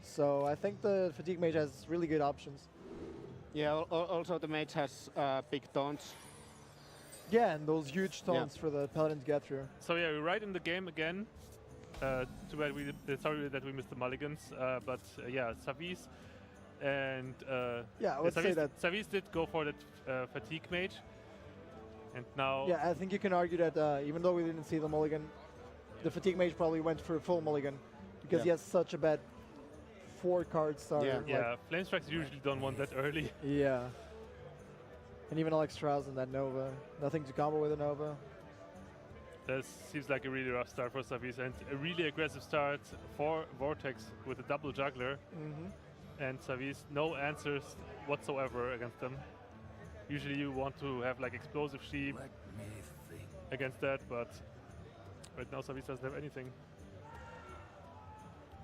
So I think the Fatigue Mage has really good options. Yeah, also the mage has big taunts. Yeah, and those huge taunts for the Paladin to get through. So yeah, we're right in the game again. Too bad sorry that we missed the mulligans, but yeah, Savjz and yeah, I would say that Savjz did go for that Fatigue Mage, and now yeah, I think you can argue that even though we didn't see the mulligan, the Fatigue Mage probably went for a full mulligan because he has such a bad 4-card starter. Yeah, Flame Strikes usually don't want that early. Yeah. And even Alex Strauss and that Nova. Nothing to combo with a Nova. This seems like a really rough start for Savjz and a really aggressive start for Vortex with a double juggler. And Savjz, no answers whatsoever against them. Usually you want to have like explosive sheep against that, but right now Savjz doesn't have anything.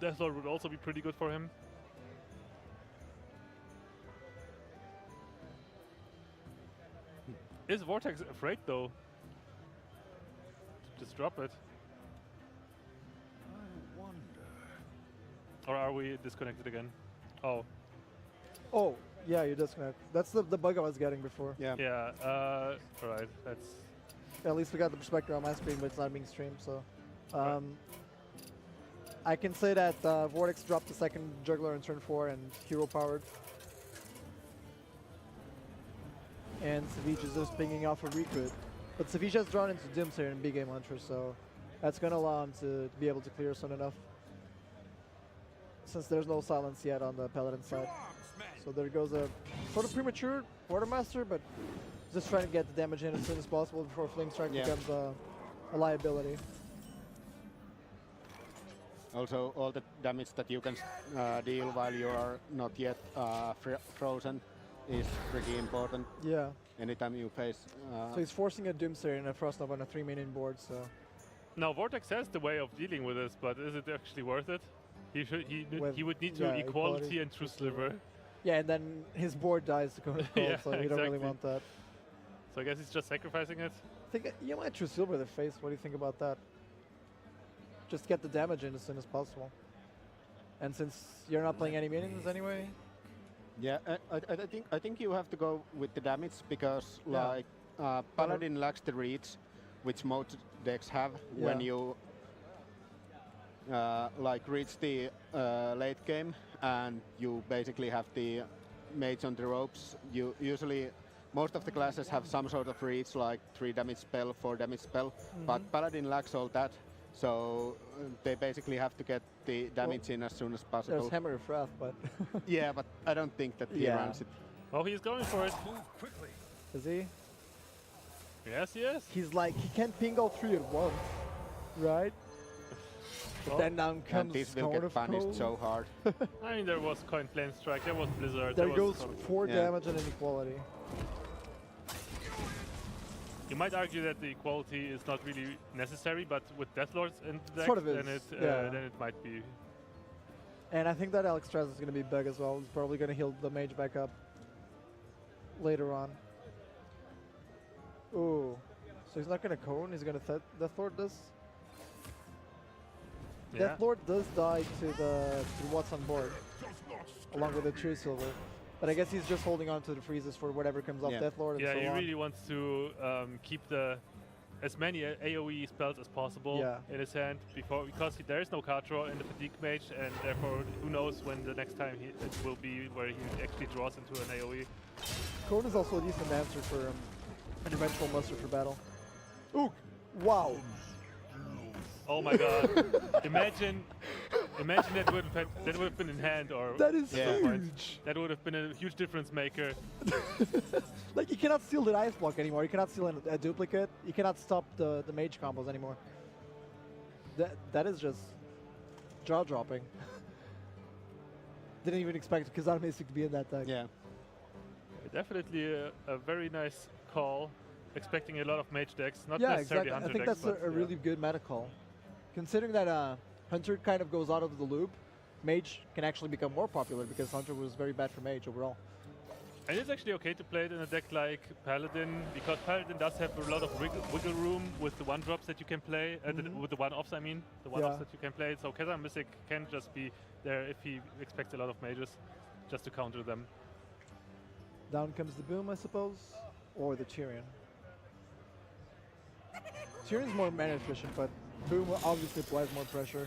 Deathlord would also be pretty good for him. Is Vortex afraid though? Just drop it. I wonder. Or are we disconnected again? Oh. Oh, yeah, you disconnect. That's the bug I was getting before. Yeah. Yeah, alright, that's... At least we got the perspective on my screen, but it's not being streamed, so... I can say that Vortex dropped the second juggler in turn 4 and hero powered. And Savjz is just pinging off a recruit. But Savjz has drawn into Doomsayer and big game Hunter, so that's going to allow him to be able to clear soon enough. Since there's no silence yet on the Paladin side. So there goes a sort of premature Quartermaster, but just trying to get the damage in as soon as possible before Flame Strike becomes a liability. Also, all the damage that you can deal while you are not yet frozen is pretty important. Yeah. Anytime you face... so he's forcing a Doomsayer and a Frost Nova on a 3-main board, so... Now Vortex has the way of dealing with this, but is it actually worth it? He would need to equality and True Sliver. Yeah, and then his board dies to Conan Cold, so you don't really want that. So I guess he's just sacrificing it? I think you might True Silver the face. What do you think about that? Just get the damage in as soon as possible. And since you're not playing any minions anyway... Yeah, I think you have to go with the damage because like Paladin lacks the reach, which most decks have when you like reach the late game and you basically have the mage on the ropes. You usually most of the classes have some sort of reach, like 3 damage spell, 4 damage spell, but Paladin lacks all that. So they basically have to get the damage in as soon as possible. There's Hammer of Wrath, but... yeah, but I don't think that he runs it. Oh, he's going for it. Move quickly. Is he? Yes, yes. He's like, he can't ping all 3 at once, right? But then down comes and this will get punished so hard. I mean, there was Coin Flame Strike, there was Blizzard. There goes 4 damage and inequality. You might argue that the equality is not really necessary, but with Deathlords in the deck, sort of then it might be. And I think that Alex Strauss is going to be big as well. He's probably going to heal the mage back up later on. Ooh. So he's not going to Cone, he's going to Deathlord this? Yeah. Deathlord does die to what's on board, along with the True Silver. But I guess he's just holding on to the freezes for whatever comes off Deathlord and so on. Yeah, he really wants to keep as many AoE spells as possible in his hand because there is no card draw in the Fatigue Mage, and therefore who knows when the next time it will be where he actually draws into an AoE. Cone is also a decent answer for an eventual muster for battle. Ooh! Wow! Oh my god! Imagine that would have been in hand, or that is huge. That would have been a huge difference maker. Like, you cannot steal the ice block anymore. You cannot steal a duplicate. You cannot stop the mage combos anymore. That is just jaw dropping. Didn't even expect Kazan Mystic to be in that deck. Yeah. Definitely a very nice call. Expecting a lot of mage decks, not necessarily necessarily Hunter decks. I think that's a really good meta call. Considering that Hunter kind of goes out of the loop, Mage can actually become more popular because Hunter was very bad for Mage overall. And it's actually okay to play it in a deck like Paladin, because Paladin does have a lot of wiggle room with the one-drops that you can play, with the one-offs, I mean. The one-offs that you can play. So Khazar Mystic can just be there if he expects a lot of mages, just to counter them. Down comes the Boom, I suppose, or the Tyrion. Tyrion's more mana efficient, but Boom obviously applies more pressure.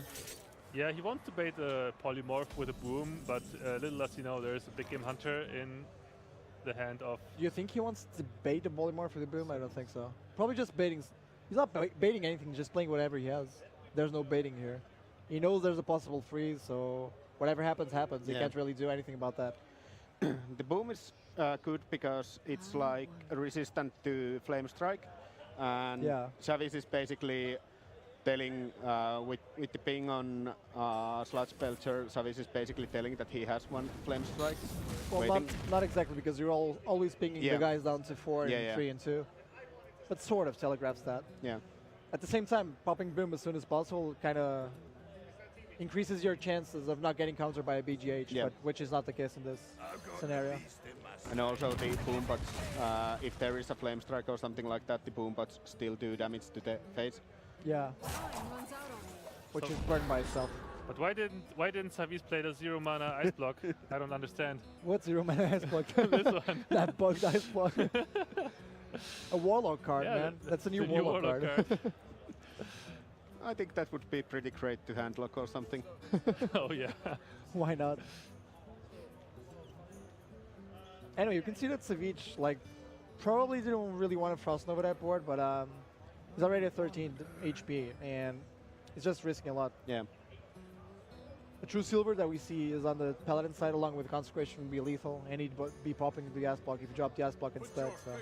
Yeah, he wants to bait a polymorph with a Boom, but little does he know there is a big game hunter in the hand of... Do you think he wants to bait a polymorph for the Boom? I don't think so. Probably just baiting. He's not baiting anything, just playing whatever he has. There's no baiting here. He knows there's a possible freeze, so whatever happens, happens. He can't really do anything about that. The Boom is good because it's like resistant to Flame Strike, and Savjz is basically telling with the ping on Sludge Belcher, Savjz is basically telling that he has one Flame Strike. Well, not exactly, because you're always pinging the guys down to 4 and 3 and 2, but sort of telegraphs that. Yeah. At the same time, popping Boom as soon as possible kind of increases your chances of not getting countered by a BGH, but which is not the case in this scenario. And also the Boom bots, if there is a Flame Strike or something like that, the Boom bots still do damage to the face. Yeah. Which is burned by itself. But why didn't Savjz play the 0 mana ice block? I don't understand. What 0 mana ice block? This one. That bugged ice block. A Warlock card, man. That's a new Warlock card. I think that would be pretty great to handlock or something. Oh yeah. Why not? Anyway, you can see that Savjz like probably didn't really want to Frost Nova that board, but he's already at 13 HP and he's just risking a lot. Yeah. The true silver that we see is on the Paladin side, along with Consecration would be lethal, and he'd be popping the Ice Block if you drop the Ice Block instead. So.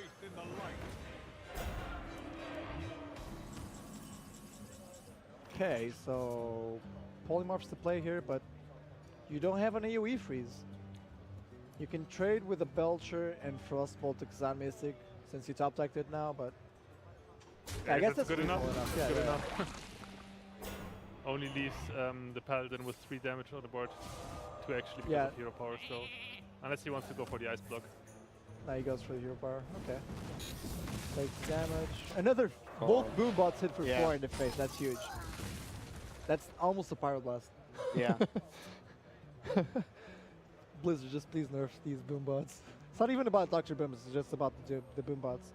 Okay, so polymorphs to play here, but you don't have an AoE freeze. You can trade with a Belcher and Frostbolt to Khazar Mystic since you top decked it now, but I guess that's good enough. Yeah, good enough. Only leaves the Paladin with 3 damage on the board to actually because of hero power, so unless he wants to go for the ice block. Now he goes for the hero power. Okay. Takes damage. Another both boom bots hit for 4 in the face. That's huge. That's almost a Pyroblast. Yeah. Blizzard, just please nerf these boom bots. It's not even about Dr. Boom, it's just about the boom bots.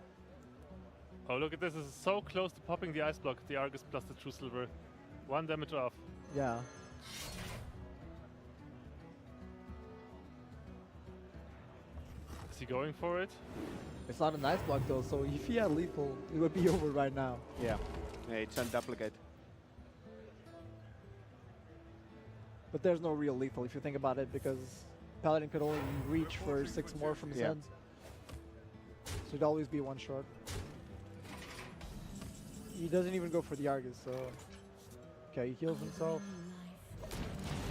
Oh, look at this. This is so close to popping the ice block, the Argus plus the True Silver. 1 damage off. Yeah. Is he going for it? It's not a nice block though, so if he had lethal, it would be over right now. Yeah. It's unduplicate. But there's no real lethal if you think about it, because Paladin could only reach for 6 more from his hands. So it'd always be 1 short. He doesn't even go for the Argus, so... Okay, he heals himself.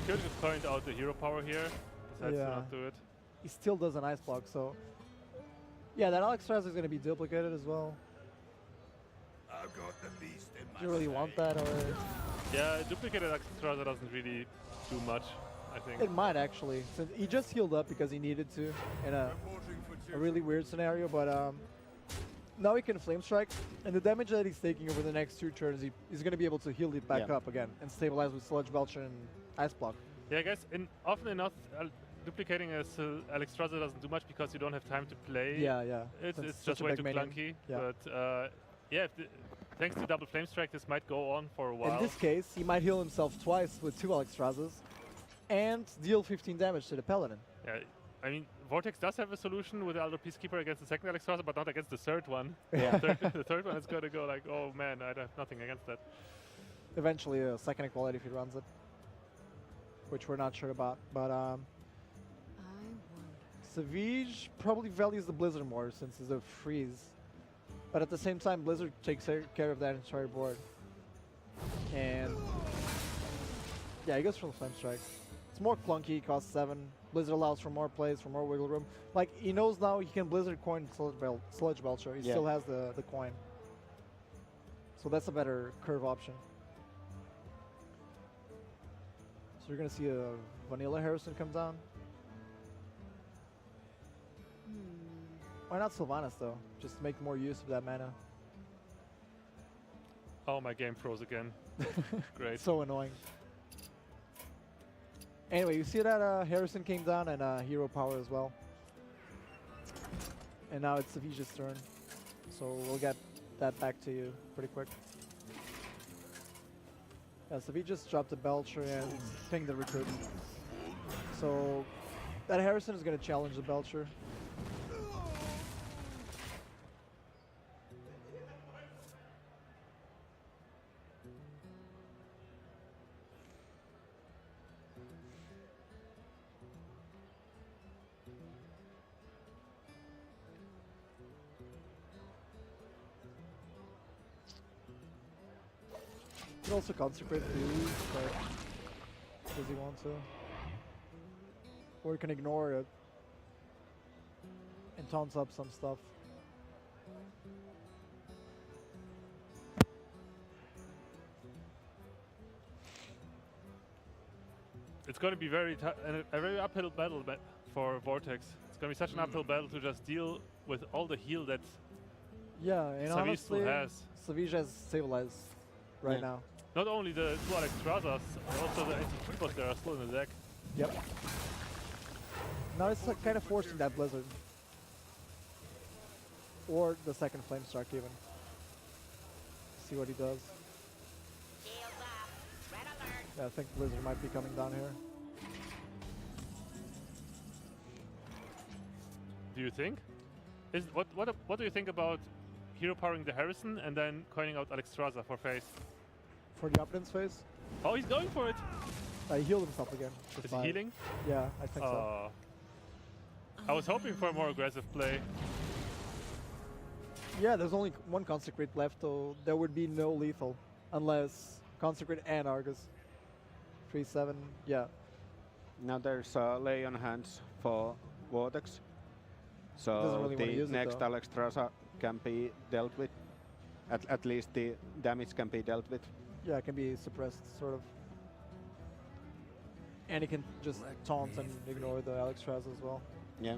Could just point out the hero power here. Decides to not do it. He still does an ice block, so... Yeah, that Alexstrasza is going to be duplicated as well. I've got the beast in my Do you really want that, or...? Yeah, duplicated Alexstrasza doesn't really do much, I think. It might actually. Since he just healed up because he needed to in a really weird scenario, but now he can Flame Strike, and the damage that he's taking over the next 2 turns, he's going to be able to heal it back up again and stabilize with Sludge Belcher and Ice Block. Yeah, I guess often enough, duplicating as Alexstrasza doesn't do much because you don't have time to play. Yeah. It's just way too clunky. Yeah. But yeah, thanks to double Flame Strike, this might go on for a while. In this case, he might heal himself twice with 2 Alexstrazzas and deal 15 damage to the Paladin. Yeah, I mean, Vortex does have a solution with Elder Peacekeeper against the second Alexstrasza, but not against the third one. Yeah. The third one is going to go like, oh man, I have nothing against that. Eventually a second equality if he runs it, which we're not sure about. But Savjz probably values the Blizzard more since it's a freeze. But at the same time, Blizzard takes care of that entire board. And yeah, he goes for the Flame Strike. It's more clunky, costs 7. Blizzard allows for more plays, for more wiggle room. Like, he knows now he can Blizzard coin Sludge Belcher. He still has the coin. So that's a better curve option. So you're going to see a Vanilla Harrison come down. Why not Sylvanas though? Just to make more use of that mana. Oh, my game froze again. Great. So annoying. Anyway, you see that Harrison came down and hero power as well. And now it's Savjz's turn. So we'll get that back to you pretty quick. Yeah, Savjz just dropped the Belcher and pinged the recruit. So that Harrison is going to challenge the Belcher. You can also consecrate the use, but does he want to? Or you can ignore it and taunts up some stuff. It's going to be a very uphill battle for Vortex. It's going to be such an uphill battle to just deal with all the heal that Yeah, and Savjz honestly, still has. Savjz has stabilized right Yeah. now. Not only the two Alexstrasas, also the anti-creepers that are still in the deck. Yep. Now it's like kind of forcing that Blizzard. Or the second Flame Strike even. See what he does. Yeah, I think Blizzard might be coming down here. Do you think? What do you think about hero powering the Harrison and then coining out Alexstrasza for face? For the opponent's phase, Oh, he's going for it! he healed himself again. for Is he 5. healing? Yeah, I think so. I was hoping for a more aggressive play. Yeah, there's only one Consecrate left, so there would be no lethal. Unless Consecrate and Argus. 3-7, yeah. Now there's Lay on Hands for Vortex. Doesn't So really wanna the use it, next though. Alexstrasza can be dealt with. At least the damage can be dealt with. Yeah, it can be suppressed, sort of. And he can just taunt and ignore the Alexstrasza as well. Yeah.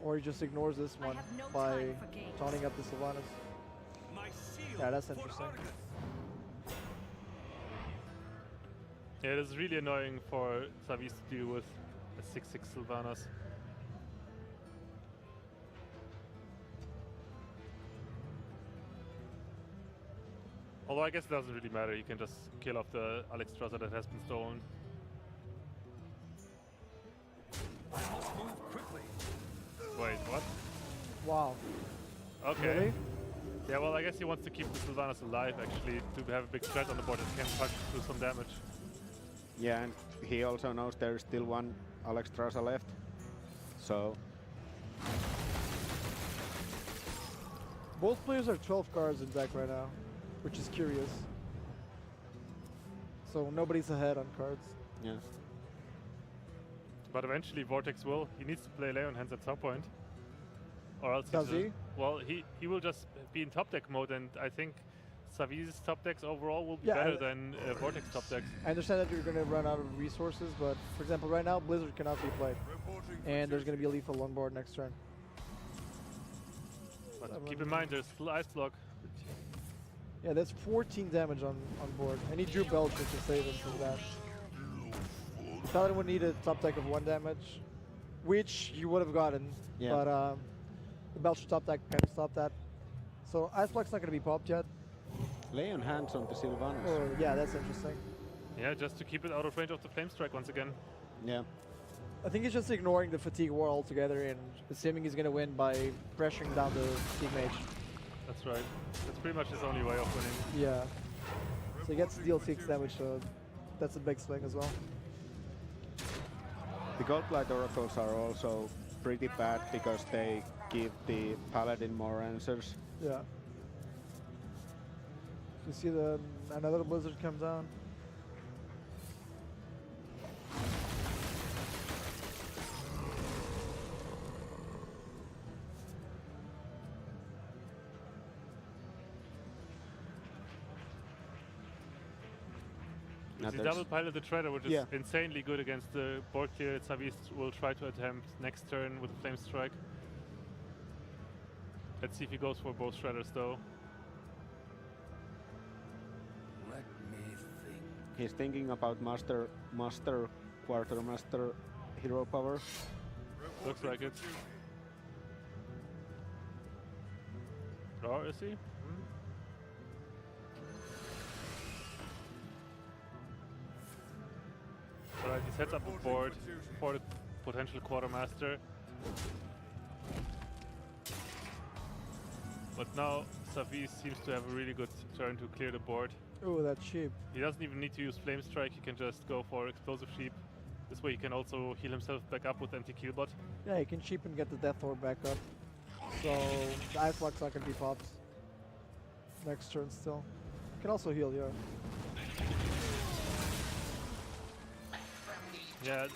Or he just ignores this I one have no by time for games. taunting up the Sylvanas. My seal Yeah, that's for interesting. Argus. Yeah, it is really annoying for Savjz to deal with a 6-6 Sylvanas. Although I guess it doesn't really matter, you can just kill off the Alexstrasza that has been stolen. I must move quickly. Wait, what? Wow. Okay. Really? Yeah, well, I guess he wants to keep the Sylvanas alive, actually, to have a big threat on the board that can punch through some damage. Yeah, and he also knows there's still one Alexstrasza left. So Both players are 12 cards in deck right now, which is curious. So nobody's ahead on cards. yeah. But eventually Vortex will. He needs to play Leon Hands at some point. Or else Does he's he? Well, he will just be in top deck mode, and I think Savjz's top decks overall will be Yeah, better than Vortex top decks. I understand that you're going to run out of resources, but for example, right now Blizzard cannot be played, Reporting for and there's going to duty. be a lethal on board next turn. But keep in mind, there's still Ice Block. Yeah, that's 14 damage on board. I need Drew Belcher to save him from that. The Paladin would need a top deck of 1 damage, which you would have gotten, Yeah. but the Belcher top deck kind of stopped that. So Ice Block's not going to be popped yet. Lay on Hands on the Sylvanas. Oh, yeah, that's interesting. Yeah, just to keep it out of range of the Flame Strike once again. Yeah. I think he's just ignoring the Fatigue War altogether and assuming he's going to win by pressuring down the Fatigue Mage. That's right. That's pretty much his only way of winning. Yeah. So he gets to deal 6 damage, so that's a big swing as well. The Goldblight Oracles are also pretty bad because they give the Paladin more answers. Yeah. You see another Blizzard come down. Now He there's- double pilot the Shredder, which is Yeah. insanely good against the board clear. Savjz will try to attempt next turn with a Flame Strike. Let's see if he goes for both Shredders though. Let me think. He's thinking about master, quartermaster, hero power. Looks like it. Or is he? Alright, he sets up a board for the potential quartermaster. But now Savjz seems to have a really good turn to clear the board. Oh, that's cheap. He doesn't even need to use Flame Strike, he can just go for Explosive Sheep. This way he can also heal himself back up with empty Keelbot. Yeah, you can cheap and get the Death Orb back up. So the Ice Block's not gonna be popped. Next turn still. Can also heal, yeah. Yeah,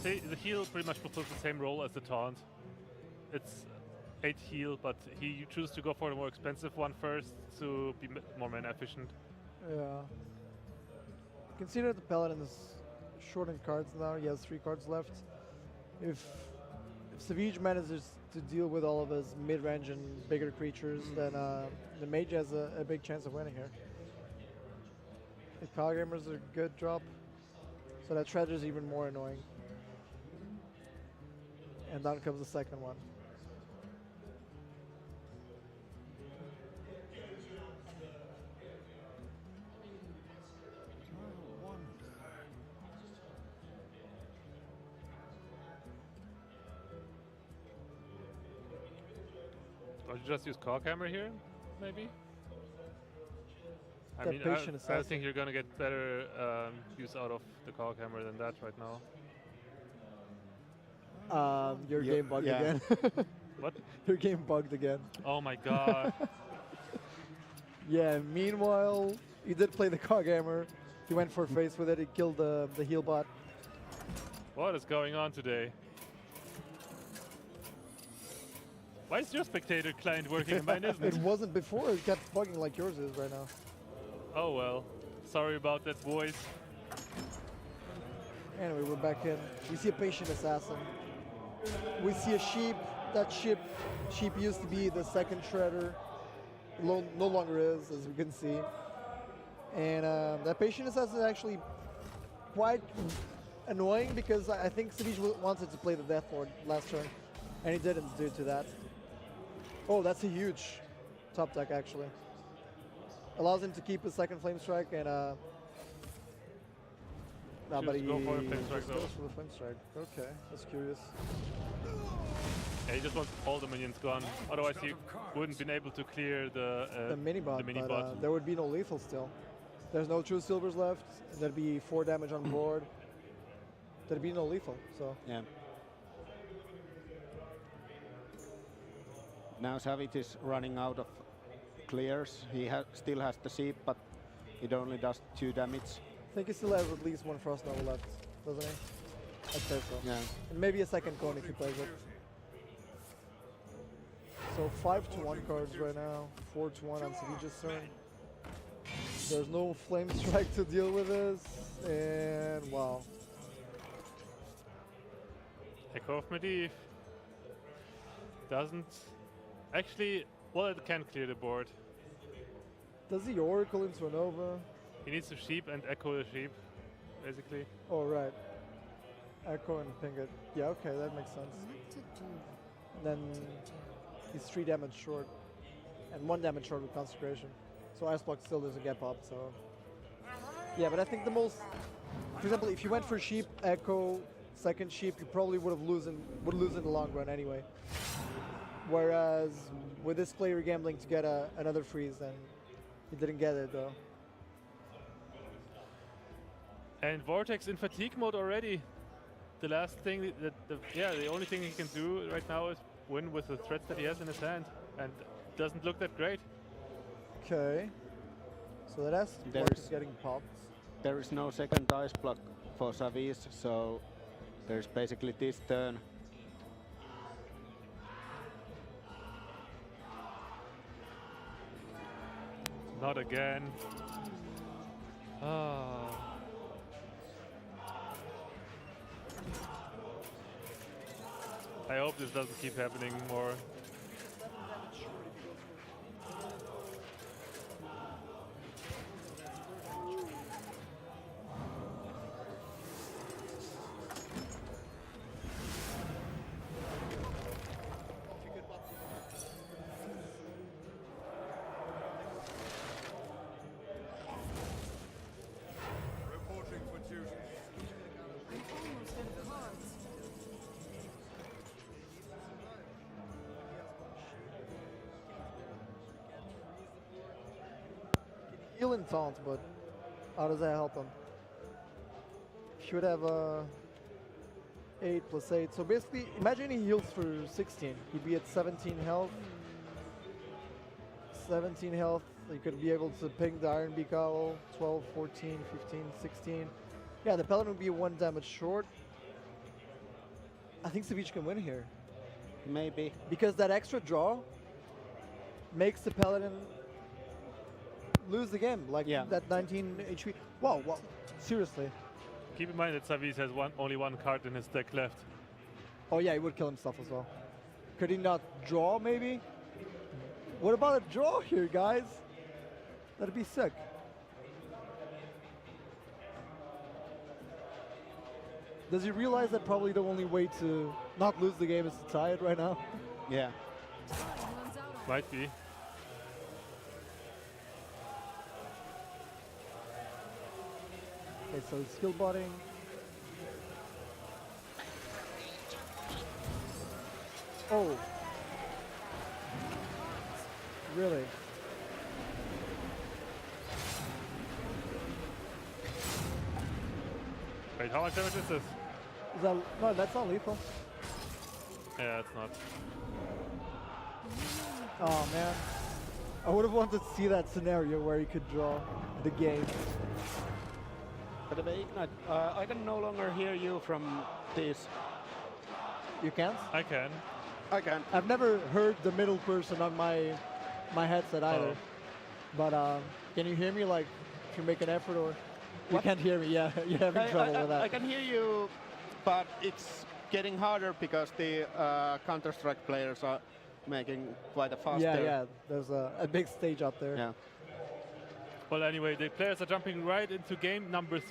the heal pretty much fulfills the same role as the taunt. It's 8 heal, but he chooses to go for the more expensive one first to be more mana efficient. Yeah. Consider the Paladin is short in cards now. He has 3 cards left. If Savjz manages to deal with all of his mid-range and bigger creatures, then the Mage has a big chance of winning here. The Coghammer's a good drop, so that Treasure's even more annoying. And down comes the second one. I wonder. Or you just use Coghammer here, maybe? I That mean, Patient I Assassin. think you're gonna get better use out of the Coghammer than that right now. Your Yeah, game bugged yeah. again. What? Your game bugged again. Oh my god. Yeah, meanwhile, he did play the Coghammer. He went for face with it. He killed the heal bot. What is going on today? Why is your spectator client working and mine It isn't? wasn't before. It kept bugging like yours is right now. Oh well. Sorry about that, boys. Anyway, we're back in. We see a Patient Assassin. We see a sheep. That sheep used to be the second Shredder. No longer is, as we can see. And that Patient Assassin is actually quite annoying because I think Savjz wanted to play the Death Lord last turn, and he didn't due to that. Oh, that's a huge top deck actually. Allows him to keep his second Flame Strike and nah, but Choose to go for the Flame Strike, just though. goes for the Flame Strike. Okay, that's curious. Yeah, he just wants all the minions gone. Otherwise, he wouldn't been able to clear The mini bot, the mini but bot. there would be no lethal still. There's no true silvers left. There'd be 4 damage on board. There'd be no lethal, so. Yeah. Now Savjz is running out of clears. He still has the sheep, but it only does 2 damage. I think he still has at least 1 Frost Nova left, doesn't he? I'd say so. Yeah. And maybe a second cone if he plays it. So 5-1 cards right now, 4-1 on Savjz's turn. There's no Flame Strike to deal with this, and wow. Echo of Medivh doesn't actually. Well, it can clear the board. Does he Oracle into a Nova? He needs a sheep and echo the sheep, basically. Oh, right. Echo and ping it. Yeah, okay, that makes sense. What to do? Then he's 3 damage short, and 1 damage short with Consecration. So Ice Block still doesn't get popped, so. Yeah, but I think the most, for example, if you went for sheep, echo, second sheep, you probably would lose in the long run anyway. Whereas with this player gambling to get another freeze, and he didn't get it though. And Vortex in fatigue mode already. The last thing the only thing he can do right now is win with the threats that he has in his hand, and doesn't look that great. Okay. So that Ice Block is getting popped. There is no second ice block for Savjz, so there's basically this turn. Not again. Ah. I hope this doesn't keep happening more. Reporting for duty. Almost out of cards. Heal and taunt, but how does that help him? Should have 8 plus 8. So basically, imagine he heals for 16. He'd be at 17 health. 17 health. You could be able to ping the Iron Beak Owl. 12, 14, 15, 16. Yeah, the Paladin would be 1 damage short. I think Savjz can win here. Maybe. Because that extra draw makes the Paladin lose the game. Like Yeah. that 19 HP. Wow, wow. Seriously. Keep in mind that Savjz has only one card in his deck left. Oh yeah, he would kill himself as well. Could he not draw maybe? What about a draw here, guys? That'd be sick. Does he realize that probably the only way to not lose the game is to tie it right now? Yeah. Time runs out on Might be. Okay, so he's skill botting. Oh. Really? Wait, how much damage is this? Is that, no, that's not lethal. Yeah, it's not. Oh man. I would have wanted to see that scenario where he could draw the game. By the way, Ignite, I can no longer hear you from this. You can't? I can. I can. I've never heard the middle person on my headset either. Oh. But can you hear me like if you make an effort or you What? can't hear me? Yeah, you're having trouble with that. I can hear you, but it's getting harder because the Counter-Strike players are making quite a fast. Yeah, yeah. There's a big stage out there. Yeah. Well, anyway, the players are jumping right into game number 3.